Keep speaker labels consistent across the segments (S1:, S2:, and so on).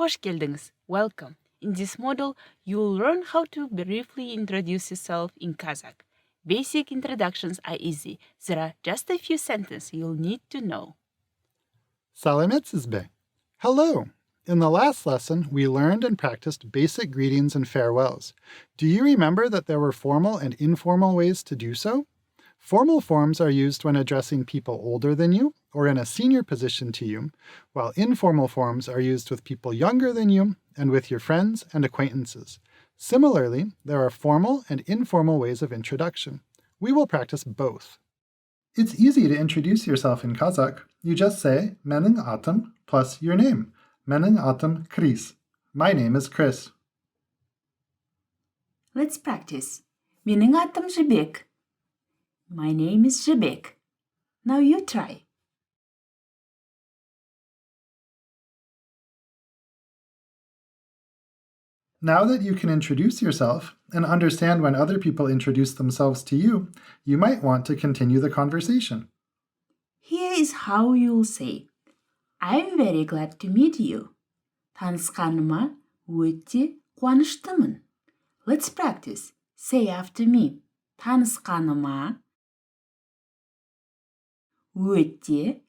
S1: hoş geldiniz. Welcome. In this module, you'll learn how to briefly introduce yourself in Kazakh. Basic introductions are easy. There are just a few sentences you'll need to know.
S2: Salametizbe. Hello. In the last lesson, we learned and practiced basic greetings and farewells. Do you remember that there were formal and informal ways to do so? Formal forms are used when addressing people older than you or in a senior position to you, while informal forms are used with people younger than you and with your friends and acquaintances. Similarly, there are formal and informal ways of introduction. We will practice both. It's easy to introduce yourself in Kazakh. You just say "Mening adım" plus your name. Mening adım Chris. My name is Chris.
S3: Let's practice. Mening adım Жібек. My name is Жібек. Now you try.
S2: Now that you can introduce yourself and understand when other people introduce themselves to you, you might want to continue the conversation.
S3: Here is how you'll say. I'm very glad to meet you. Tanışkanıma өте қуаныштымын. Let's practice. Say after me. Tanışkanıma өте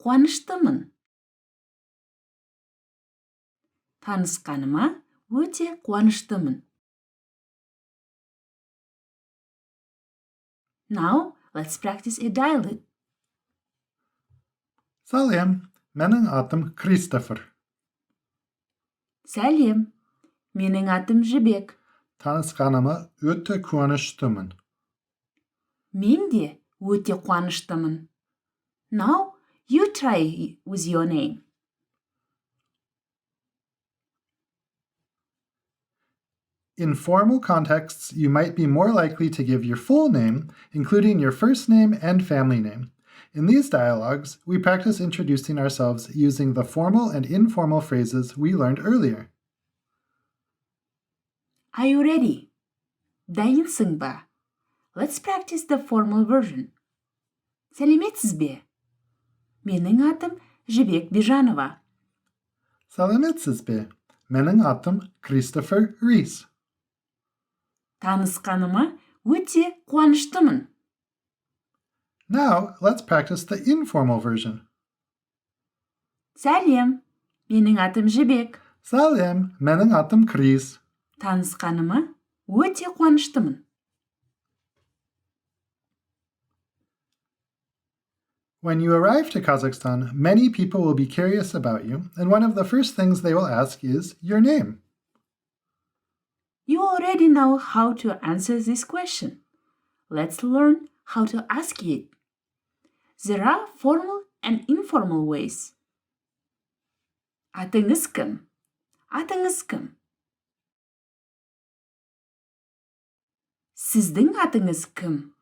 S3: қуаныштымын. Tanışkanıma өте қуаныштымын. Now, let's practice a dialogue.
S2: Салем, менің атым Кристофер.
S3: Сәлем, менің атым Жібек.
S2: Tanışkanıma өте қуаныштымын.
S3: Мен де өте қуаныштымын. Now, you try with your name.
S2: In formal contexts, you might be more likely to give your full name, including your first name and family name. In these dialogues, we practice introducing ourselves using the formal and informal phrases we learned earlier.
S3: Are you ready? Дайынсың ба? Let's practice the formal version. Сәлеметсіз бе? Менің атым Жібек Бижанова.
S2: Salametsiz be. Менің атым Christopher Rees.
S3: Танысқаныма өте қуаныштымын.
S2: Now, let's practice the informal version.
S3: Сәлем, менің атым Жібек.
S2: Салем, менің атым Крис.
S3: Танысқаныма өте қуаныштымын.
S2: When you arrive to Kazakhstan, many people will be curious about you, and one of the first things they will ask is your name.
S3: You already know how to answer this question. Let's learn how to ask it. There are formal and informal ways. Атыңыз кім? Атыңыз кім? Сіздің атыңыз кім?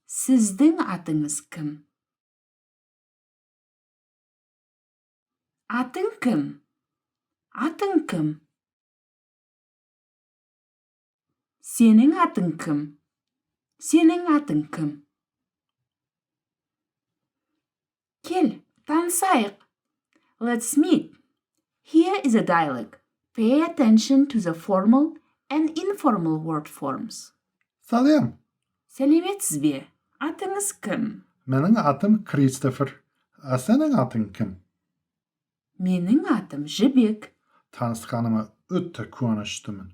S3: Сіздің атыңыз кім? Атың кім? Атың кім? Сенің атың кім? Сенің атың кім? Кел, танысайық. Let's meet. Here is a dialogue. Pay attention to the formal and informal word forms.
S2: Салем,
S3: Сәлеметсіз бе? Атыңыз кім?
S2: менің атым Кристофер. А сенің атың кім?
S3: Менің атым Жібек.
S2: Tanışkanıma өте қуаныштымын.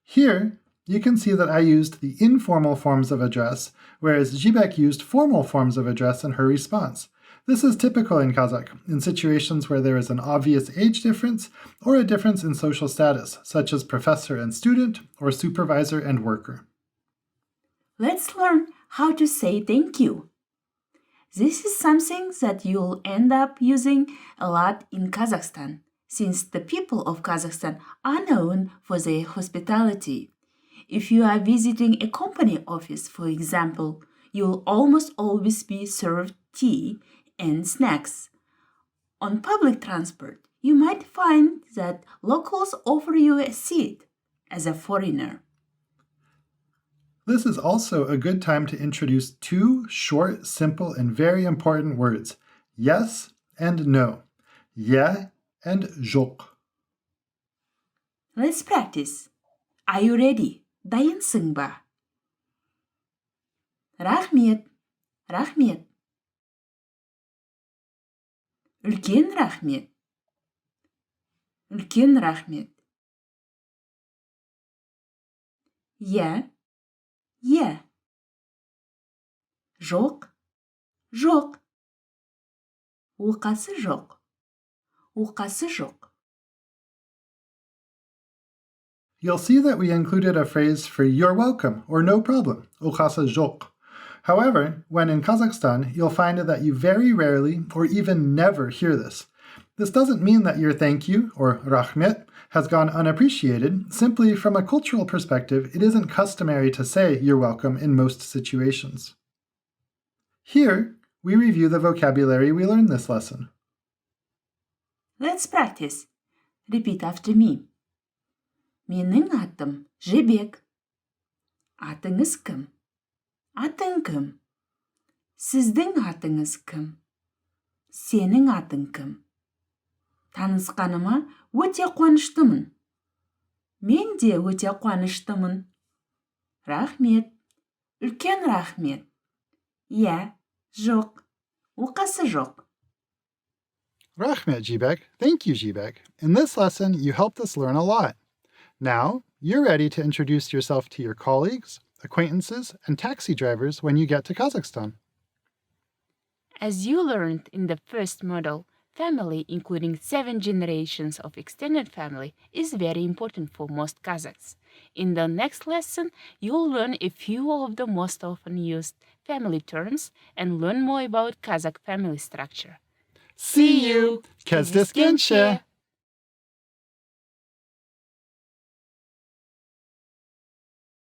S2: Here, you can see that I used the informal forms of address, whereas Zhibek used formal forms of address in her response. This is typical in Kazakh, in situations where there is an obvious age difference or a difference in social status, such as professor and student or supervisor and worker.
S3: Let's learn how to say thank you. This is something that you'll end up using a lot in Kazakhstan, since the people of Kazakhstan are known for their hospitality. If you are visiting a company office, for example, you'll almost always be served tea and snacks. On public transport, you might find that locals offer you a seat as a foreigner.
S2: This is also a good time to introduce two short, simple, and very important words, yes and no. yeah, and жоқ.
S3: Let's practice. Are you ready? Dayınsың ба? Рахмет, рахмет. Үлкен рахмет. Үлкен рахмет. Иә, иә. Жоқ, жоқ. Оқасы жоқ. Оқасы жоқ.
S2: You'll see that we included a phrase for you're welcome or no problem, оқасы жоқ. However, when in Kazakhstan, you'll find that you very rarely or even never hear this. This doesn't mean that your thank you, or rahmet, has gone unappreciated. Simply from a cultural perspective, it isn't customary to say you're welcome in most situations. Here, we review the vocabulary we learned this lesson.
S3: Let's practice. Repeat after me. Менің атым Жебек. Атыңыз кім? Атың кім? Сіздің атыңыз кім? Сенің атың кім? Танысқаныма өте қуаныштымын. Мен де өте қуаныштымын. Рахмет. Үлкен рахмет. Иә, жоқ. Оқасы жоқ.
S2: Rahmet, Jibek. Thank you, Jibek. In this lesson, you helped us learn a lot. Now, you're ready to introduce yourself to your colleagues, acquaintances, and taxi drivers when you get to Kazakhstan.
S1: As you learned in the first model, family, including 7 generations of extended family, is very important for most Kazakhs. In the next lesson, you'll learn a few of the most often used family terms and learn more about Kazakh family structure.
S2: See you! Kezdesz